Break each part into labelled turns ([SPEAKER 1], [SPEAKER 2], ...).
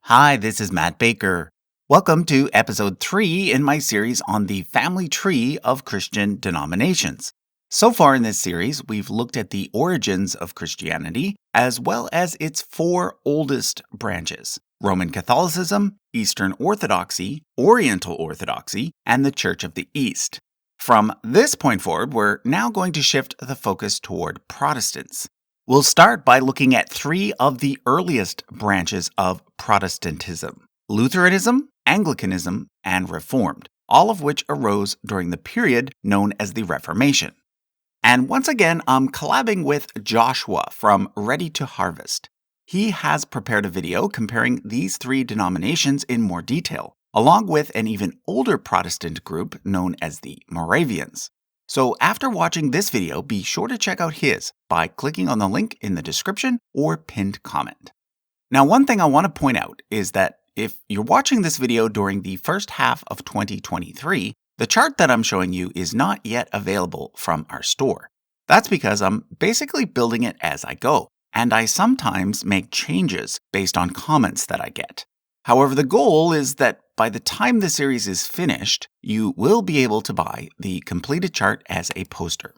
[SPEAKER 1] Hi, this is Matt Baker. Welcome to episode 3 in my series on the family tree of Christian denominations. So far in this series, we've looked at the origins of Christianity, as well as its 4 oldest branches: Roman Catholicism, Eastern Orthodoxy, Oriental Orthodoxy, and the Church of the East. From this point forward, we're now going to shift the focus toward Protestants. We'll start by looking at 3 of the earliest branches of Protestantism: Lutheranism, Anglicanism, and Reformed, all of which arose during the period known as the Reformation. And once again, I'm collabing with Joshua from Ready to Harvest. He has prepared a video comparing these 3 denominations in more detail, along with an even older Protestant group known as the Moravians. So after watching this video, be sure to check out his by clicking on the link in the description or pinned comment. Now, one thing I want to point out is that if you're watching this video during the first half of 2023, the chart that I'm showing you is not yet available from our store. That's because I'm basically building it as I go, and I sometimes make changes based on comments that I get. However, the goal is that by the time the series is finished, you will be able to buy the completed chart as a poster.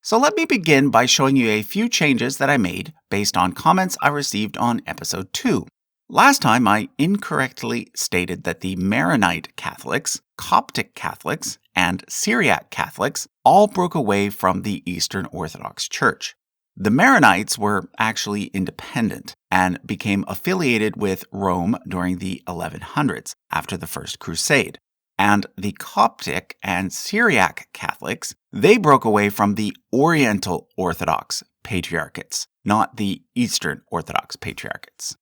[SPEAKER 1] So let me begin by showing you a few changes that I made based on comments I received on episode 2. Last time, I incorrectly stated that the Maronite Catholics, Coptic Catholics, and Syriac Catholics all broke away from the Eastern Orthodox Church. The Maronites were actually independent and became affiliated with Rome during the 1100s after the First Crusade. And the Coptic and Syriac Catholics, they broke away from the Oriental Orthodox Patriarchates, not the Eastern Orthodox Patriarchates.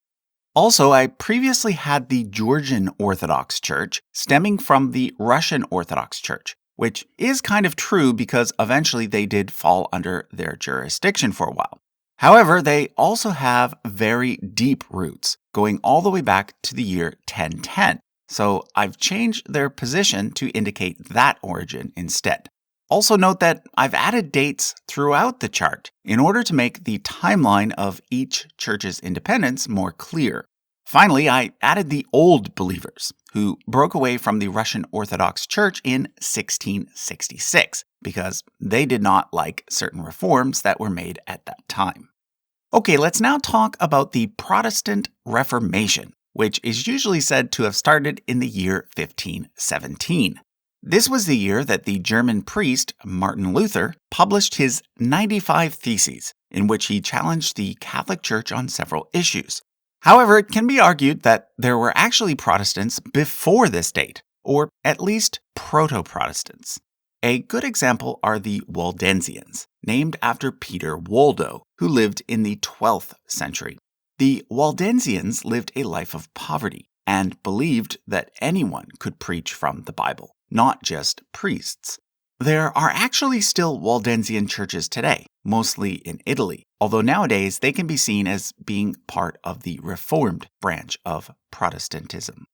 [SPEAKER 1] Also, I previously had the Georgian Orthodox Church stemming from the Russian Orthodox Church, which is kind of true because eventually they did fall under their jurisdiction for a while. However, they also have very deep roots, going all the way back to the year 1010. So I've changed their position to indicate that origin instead. Also note that I've added dates throughout the chart in order to make the timeline of each church's independence more clear. Finally, I added the Old Believers, who broke away from the Russian Orthodox Church in 1666 because they did not like certain reforms that were made at that time. Okay, let's now talk about the Protestant Reformation, which is usually said to have started in the year 1517. This was the year that the German priest Martin Luther published his 95 Theses, in which he challenged the Catholic Church on several issues. However, it can be argued that there were actually Protestants before this date, or at least proto-Protestants. A good example are the Waldensians, named after Peter Waldo, who lived in the 12th century. The Waldensians lived a life of poverty and believed that anyone could preach from the Bible, not just priests. There are actually still Waldensian churches today, mostly in Italy, although nowadays they can be seen as being part of the Reformed branch of Protestantism.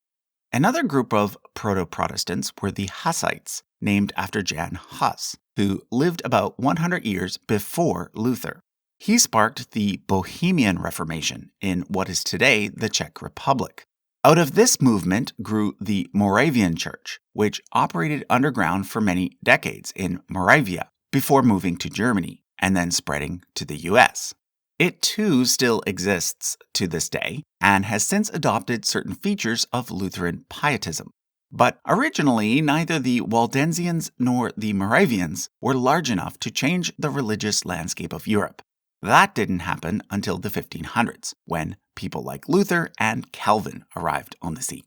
[SPEAKER 1] Another group of proto-Protestants were the Hussites, named after Jan Hus, who lived about 100 years before Luther. He sparked the Bohemian Reformation in what is today the Czech Republic. Out of this movement grew the Moravian Church, which operated underground for many decades in Moravia before moving to Germany and then spreading to the US. It too still exists to this day and has since adopted certain features of Lutheran pietism. But originally, neither the Waldensians nor the Moravians were large enough to change the religious landscape of Europe. That didn't happen until the 1500s, when people like Luther and Calvin arrived on the scene.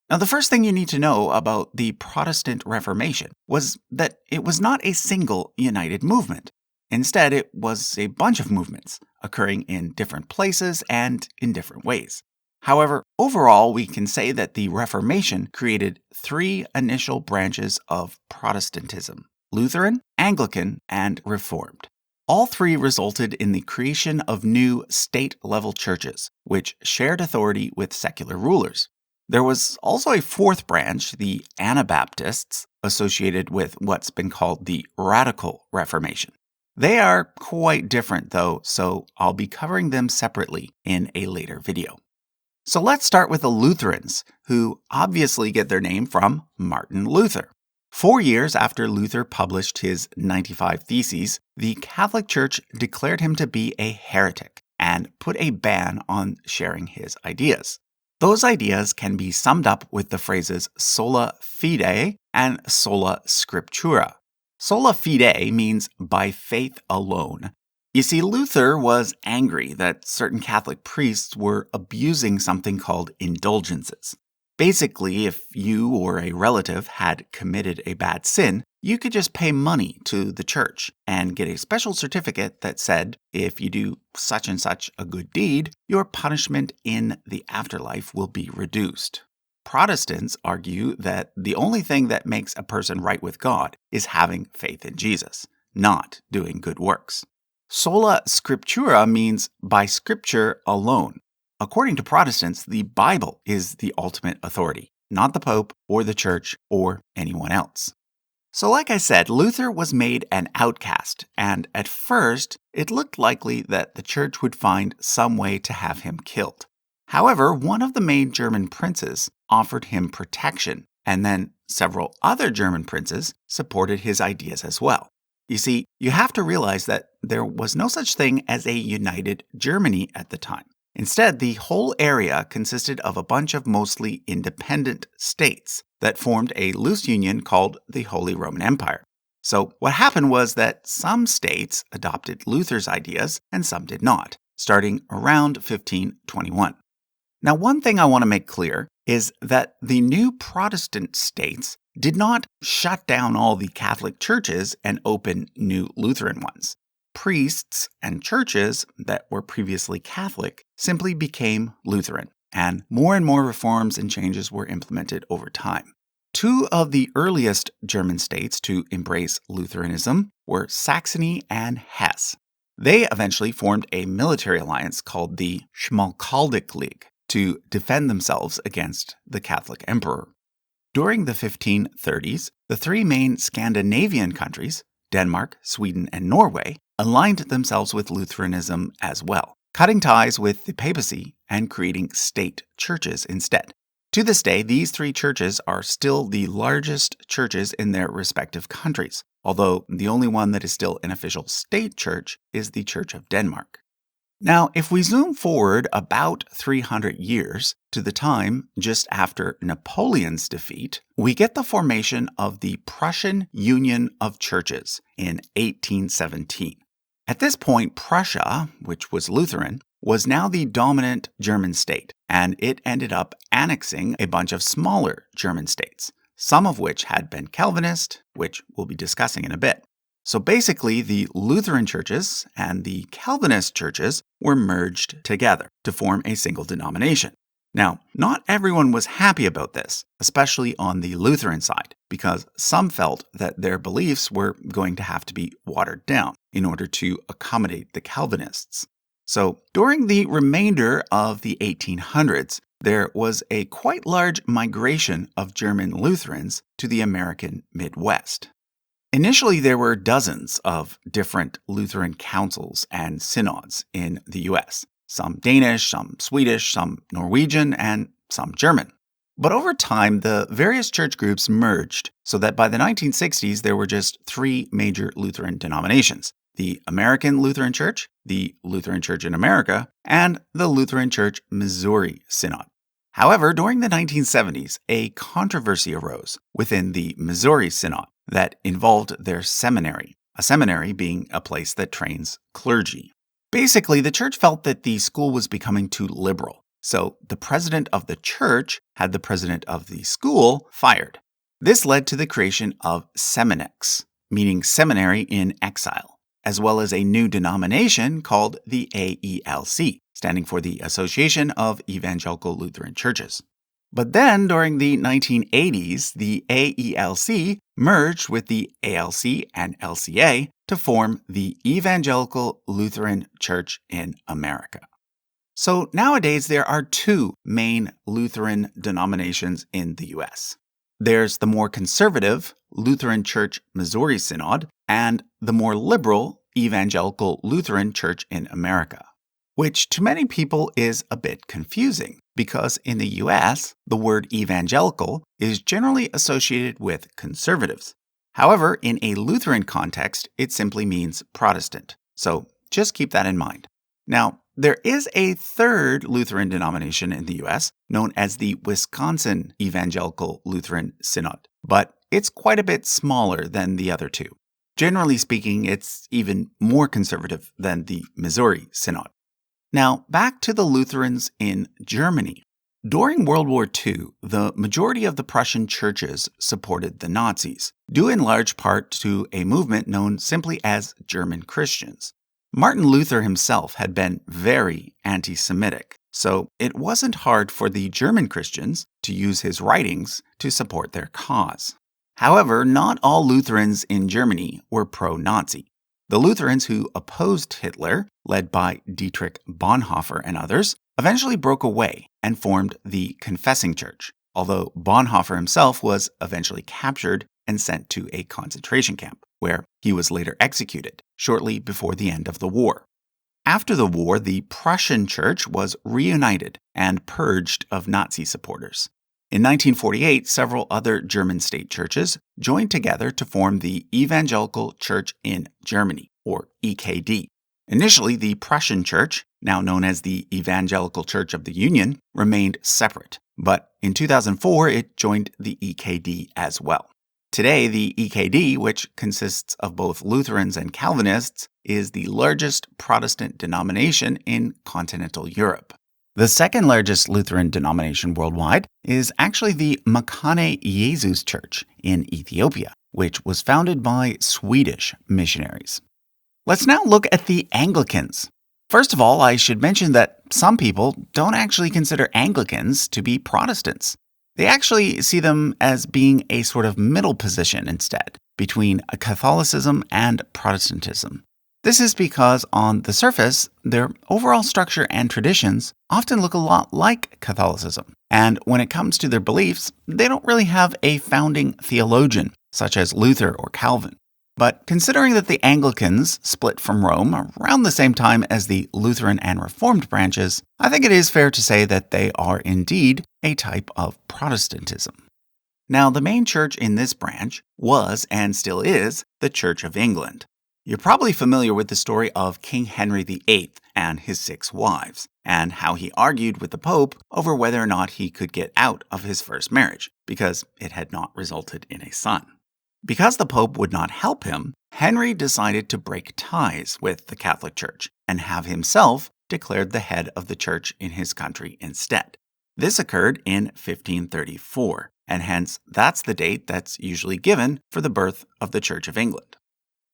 [SPEAKER 1] Now, the first thing you need to know about the Protestant Reformation was that it was not a single united movement. Instead, it was a bunch of movements occurring in different places and in different ways. However, overall, we can say that the Reformation created 3 initial branches of Protestantism: Lutheran, Anglican, and Reformed. All three resulted in the creation of new state-level churches, which shared authority with secular rulers. There was also a fourth branch, the Anabaptists, associated with what's been called the Radical Reformation. They are quite different, though, so I'll be covering them separately in a later video. So let's start with the Lutherans, who obviously get their name from Martin Luther. 4 years after Luther published his 95 Theses, the Catholic Church declared him to be a heretic and put a ban on sharing his ideas. Those ideas can be summed up with the phrases sola fide and sola scriptura. Sola fide means by faith alone. You see, Luther was angry that certain Catholic priests were abusing something called indulgences. Basically, if you or a relative had committed a bad sin, you could just pay money to the church and get a special certificate that said, if you do such and such a good deed, your punishment in the afterlife will be reduced. Protestants argue that the only thing that makes a person right with God is having faith in Jesus, not doing good works. Sola scriptura means by scripture alone. According to Protestants, the Bible is the ultimate authority, not the Pope or the Church or anyone else. So like I said, Luther was made an outcast, and at first, it looked likely that the Church would find some way to have him killed. However, one of the main German princes offered him protection, and then several other German princes supported his ideas as well. You see, you have to realize that there was no such thing as a united Germany at the time. Instead, the whole area consisted of a bunch of mostly independent states that formed a loose union called the Holy Roman Empire. So what happened was that some states adopted Luther's ideas and some did not, starting around 1521. Now, one thing I want to make clear is that the new Protestant states did not shut down all the Catholic churches and open new Lutheran ones. Priests and churches that were previously Catholic simply became Lutheran, and more reforms and changes were implemented over time. Two of the earliest German states to embrace Lutheranism were Saxony and Hesse. They eventually formed a military alliance called the Schmalkaldic League to defend themselves against the Catholic Emperor. During the 1530s, the three main Scandinavian countries, Denmark, Sweden, and Norway, aligned themselves with Lutheranism as well, cutting ties with the papacy and creating state churches instead. To this day, these three churches are still the largest churches in their respective countries, although the only one that is still an official state church is the Church of Denmark. Now, if we zoom forward about 300 years to the time just after Napoleon's defeat, we get the formation of the Prussian Union of Churches in 1817. At this point, Prussia, which was Lutheran, was now the dominant German state, and it ended up annexing a bunch of smaller German states, some of which had been Calvinist, which we'll be discussing in a bit. So basically, the Lutheran churches and the Calvinist churches were merged together to form a single denomination. Now, not everyone was happy about this, especially on the Lutheran side, because some felt that their beliefs were going to have to be watered down in order to accommodate the Calvinists. So during the remainder of the 1800s, there was a quite large migration of German Lutherans to the American Midwest. Initially, there were dozens of different Lutheran councils and synods in the US, some Danish, some Swedish, some Norwegian, and some German. But over time, the various church groups merged so that by the 1960s, there were just three major Lutheran denominations: the American Lutheran Church, the Lutheran Church in America, and the Lutheran Church Missouri Synod. However, during the 1970s, a controversy arose within the Missouri Synod that involved their seminary, a seminary being a place that trains clergy. Basically, the church felt that the school was becoming too liberal, so the president of the church had the president of the school fired. This led to the creation of Seminix, meaning seminary in exile, as well as a new denomination called the AELC, standing for the Association of Evangelical Lutheran Churches. But then, during the 1980s, the AELC merged with the ALC and LCA to form the Evangelical Lutheran Church in America. So nowadays, there are two main Lutheran denominations in the U.S. There's the more conservative Lutheran Church Missouri Synod and the more liberal Evangelical Lutheran Church in America, which to many people is a bit confusing because in the U.S., the word evangelical is generally associated with conservatives. However, in a Lutheran context, it simply means Protestant. So just keep that in mind. Now, there is a third Lutheran denomination in the U.S. known as the Wisconsin Evangelical Lutheran Synod, but it's quite a bit smaller than the other two. Generally speaking, it's even more conservative than the Missouri Synod. Now, back to the Lutherans in Germany. During World War II, the majority of the Prussian churches supported the Nazis, due in large part to a movement known simply as German Christians. Martin Luther himself had been very anti-Semitic, so it wasn't hard for the German Christians to use his writings to support their cause. However, not all Lutherans in Germany were pro-Nazi. The Lutherans who opposed Hitler, led by Dietrich Bonhoeffer and others, eventually broke away and formed the Confessing Church, although Bonhoeffer himself was eventually captured and sent to a concentration camp, where he was later executed shortly before the end of the war. After the war, the Prussian church was reunited and purged of Nazi supporters. In 1948, several other German state churches joined together to form the Evangelical Church in Germany, or EKD. Initially, the Prussian church, now known as the Evangelical Church of the Union, remained separate, but in 2004 it joined the EKD as well. Today, the EKD, which consists of both Lutherans and Calvinists, is the largest Protestant denomination in continental Europe. The second largest Lutheran denomination worldwide is actually the Makane Jesus Church in Ethiopia, which was founded by Swedish missionaries. Let's now look at the Anglicans. First of all, I should mention that some people don't actually consider Anglicans to be Protestants. They actually see them as being a sort of middle position instead, between Catholicism and Protestantism. This is because on the surface, their overall structure and traditions often look a lot like Catholicism. And when it comes to their beliefs, they don't really have a founding theologian, such as Luther or Calvin. But considering that the Anglicans split from Rome around the same time as the Lutheran and Reformed branches, I think it is fair to say that they are indeed a type of Protestantism. Now, the main church in this branch was and still is the Church of England. You're probably familiar with the story of King Henry VIII and his 6 wives, and how he argued with the Pope over whether or not he could get out of his first marriage, because it had not resulted in a son. Because the Pope would not help him, Henry decided to break ties with the Catholic Church and have himself declared the head of the church in his country instead. This occurred in 1534, and hence that's the date that's usually given for the birth of the Church of England.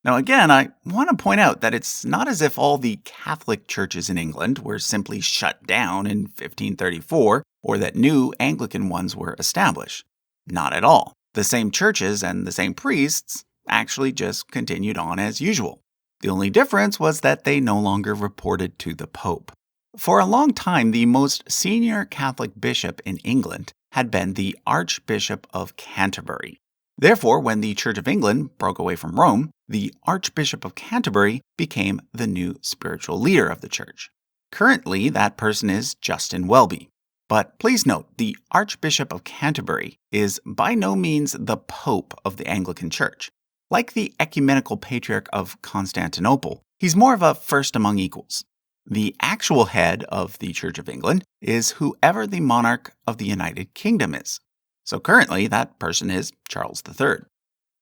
[SPEAKER 1] Now again, I want to point out that it's not as if all the Catholic churches in England were simply shut down in 1534 or that new Anglican ones were established. Not at all. The same churches and the same priests actually just continued on as usual. The only difference was that they no longer reported to the Pope. For a long time, the most senior Catholic bishop in England had been the Archbishop of Canterbury. Therefore, when the Church of England broke away from Rome, the Archbishop of Canterbury became the new spiritual leader of the church. Currently, that person is Justin Welby. But please note, the Archbishop of Canterbury is by no means the Pope of the Anglican Church. Like the Ecumenical Patriarch of Constantinople, he's more of a first among equals. The actual head of the Church of England is whoever the monarch of the United Kingdom is. So currently, that person is Charles III.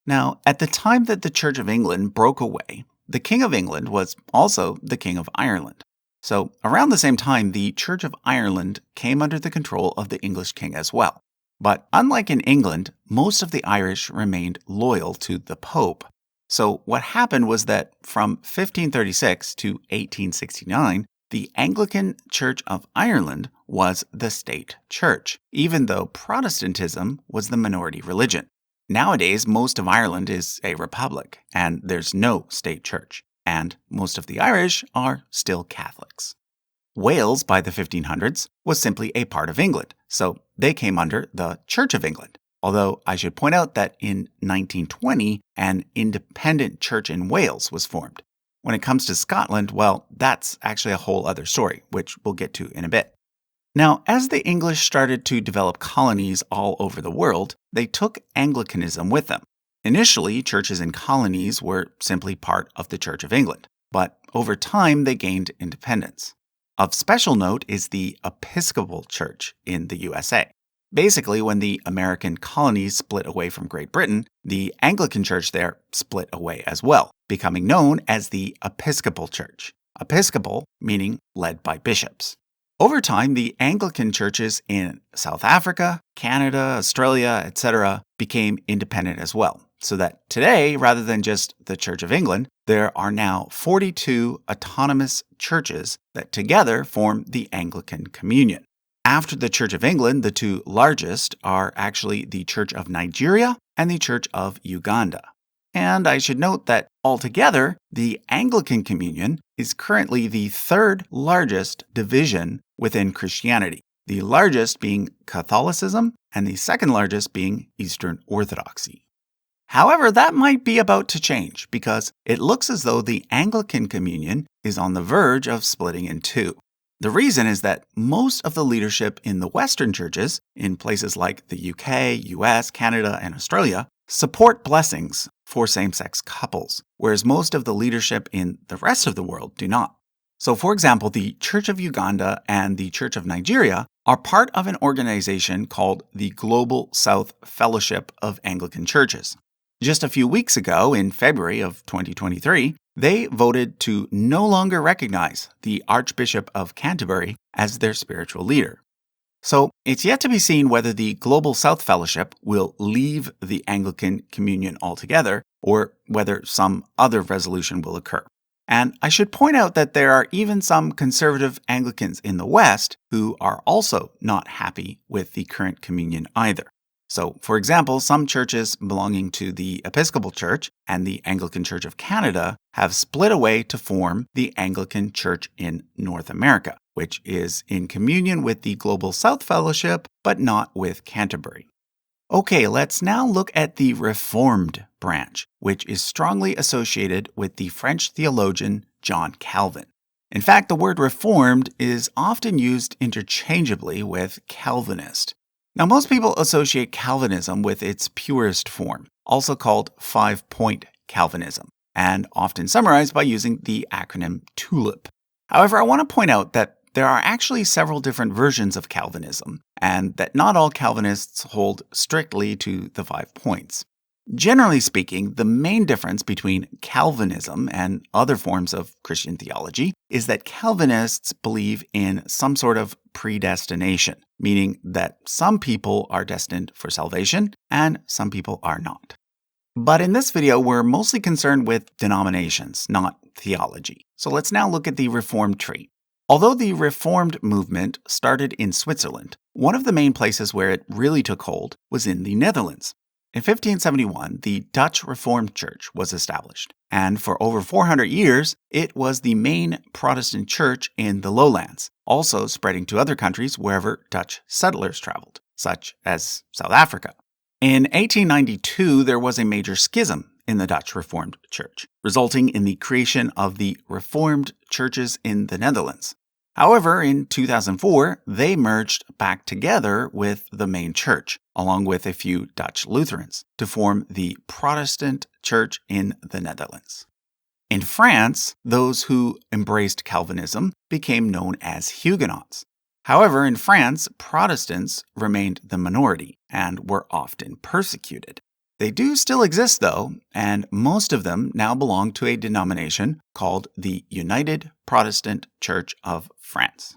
[SPEAKER 1] Now, at the time that the Church of England broke away, the King of England was also the King of Ireland. So around the same time, the Church of Ireland came under the control of the English king as well. But unlike in England, most of the Irish remained loyal to the Pope. So what happened was that from 1536 to 1869, the Anglican Church of Ireland was the state church, even though Protestantism was the minority religion. Nowadays, most of Ireland is a republic, and there's no state church, and most of the Irish are still Catholics. Wales, by the 1500s, was simply a part of England, so they came under the Church of England. Although I should point out that in 1920, an independent church in Wales was formed. When it comes to Scotland, well, that's actually a whole other story, which we'll get to in a bit. Now, as the English started to develop colonies all over the world, they took Anglicanism with them. Initially, churches in colonies were simply part of the Church of England, but over time they gained independence. Of special note is the Episcopal Church in the USA. Basically, when the American colonies split away from Great Britain, the Anglican Church there split away as well, becoming known as the Episcopal Church. Episcopal meaning led by bishops. Over time, the Anglican churches in South Africa, Canada, Australia, etc. became independent as well, so that today, rather than just the Church of England, there are now 42 autonomous churches that together form the Anglican Communion. After the Church of England, the two largest are actually the Church of Nigeria and the Church of Uganda. And I should note that altogether, the Anglican Communion is currently the third largest division within Christianity, the largest being Catholicism and the second largest being Eastern Orthodoxy. However, that might be about to change because it looks as though the Anglican Communion is on the verge of splitting in two. The reason is that most of the leadership in the Western churches, in places like the UK, US, Canada, and Australia, support blessings for same-sex couples, whereas most of the leadership in the rest of the world do not. So, for example, the Church of Uganda and the Church of Nigeria are part of an organization called the Global South Fellowship of Anglican Churches. Just a few weeks ago, in February of 2023, they voted to no longer recognize the Archbishop of Canterbury as their spiritual leader. So it's yet to be seen whether the Global South Fellowship will leave the Anglican Communion altogether or whether some other resolution will occur. And I should point out that there are even some conservative Anglicans in the West who are also not happy with the current communion either. So, for example, some churches belonging to the Episcopal Church and the Anglican Church of Canada have split away to form the Anglican Church in North America, which is in communion with the Global South Fellowship, but not with Canterbury. Okay, let's now look at the Reformed branch, which is strongly associated with the French theologian John Calvin. In fact, the word Reformed is often used interchangeably with Calvinist. Now, most people associate Calvinism with its purest form, also called five-point Calvinism, and often summarized by using the acronym TULIP. However, I want to point out that there are actually several different versions of Calvinism, and that not all Calvinists hold strictly to the 5 points. Generally speaking, the main difference between Calvinism and other forms of Christian theology is that Calvinists believe in some sort of predestination, meaning that some people are destined for salvation and some people are not. But in this video, we're mostly concerned with denominations, not theology. So let's now look at the Reformed tree. Although the Reformed movement started in Switzerland, one of the main places where it really took hold was in the Netherlands. In 1571, the Dutch Reformed Church was established, and for over 400 years, it was the main Protestant church in the lowlands, also spreading to other countries wherever Dutch settlers traveled, such as South Africa. In 1892, there was a major schism in the Dutch Reformed Church, resulting in the creation of the Reformed churches in the Netherlands. However, in 2004, they merged back together with the main church, along with a few Dutch Lutherans, to form the Protestant Church in the Netherlands. In France, those who embraced Calvinism became known as Huguenots. However, in France, Protestants remained the minority and were often persecuted. They do still exist, though, and most of them now belong to a denomination called the United Protestant Church of France.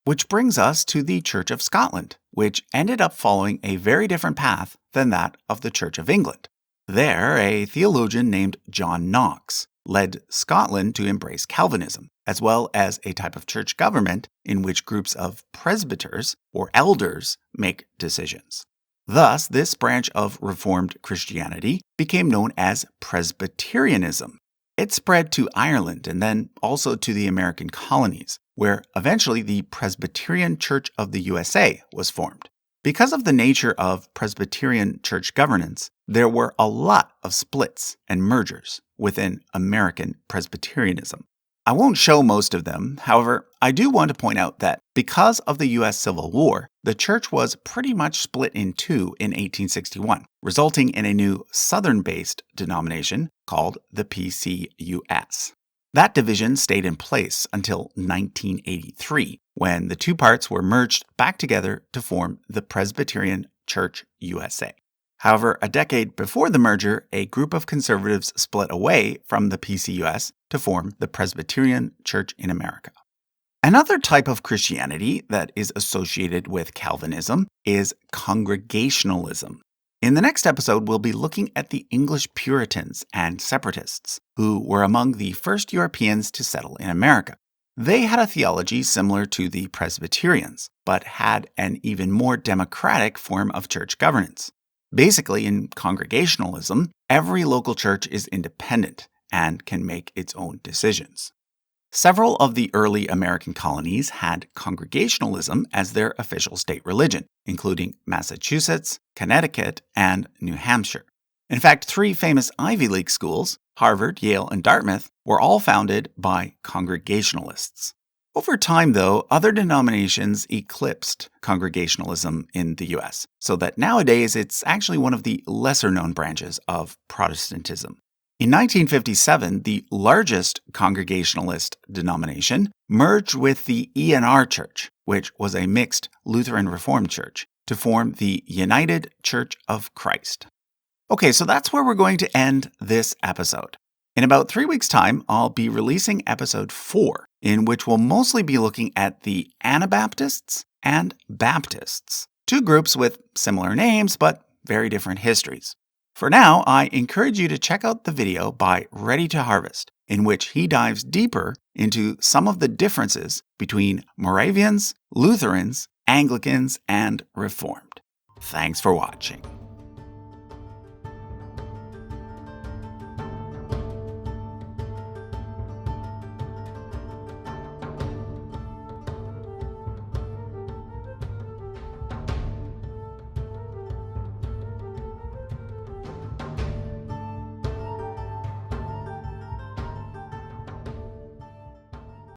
[SPEAKER 1] Which brings us to the Church of Scotland, which ended up following a very different path than that of the Church of England. There, a theologian named John Knox led Scotland to embrace Calvinism, as well as a type of church government in which groups of presbyters or elders make decisions. Thus, this branch of Reformed Christianity became known as Presbyterianism. It spread to Ireland and then also to the American colonies, where eventually the Presbyterian Church of the USA was formed. Because of the nature of Presbyterian church governance, there were a lot of splits and mergers within American Presbyterianism. I won't show most of them. However, I do want to point out that because of the U.S. Civil War, the church was pretty much split in two in 1861, resulting in a new Southern-based denomination called the PCUS. That division stayed in place until 1983, when the two parts were merged back together to form the Presbyterian Church USA. However, a decade before the merger, a group of conservatives split away from the PCUS to form the Presbyterian Church in America. Another type of Christianity that is associated with Calvinism is Congregationalism. In the next episode, we'll be looking at the English Puritans and Separatists, who were among the first Europeans to settle in America. They had a theology similar to the Presbyterians, but had an even more democratic form of church governance. Basically, in Congregationalism, every local church is independent and can make its own decisions. Several of the early American colonies had Congregationalism as their official state religion, including Massachusetts, Connecticut, and New Hampshire. In fact, three famous Ivy League schools, Harvard, Yale, and Dartmouth, were all founded by Congregationalists. Over time, though, other denominations eclipsed Congregationalism in the U.S., so that nowadays it's actually one of the lesser-known branches of Protestantism. In 1957, the largest Congregationalist denomination merged with the ENR Church, which was a mixed Lutheran Reformed church, to form the United Church of Christ. Okay, so that's where we're going to end this episode. In about 3 weeks' time, I'll be releasing episode 4, in which we'll mostly be looking at the Anabaptists and Baptists, two groups with similar names but very different histories. For now, I encourage you to check out the video by Ready to Harvest, in which he dives deeper into some of the differences between Moravians, Lutherans, Anglicans, and Reformed. Thanks for watching.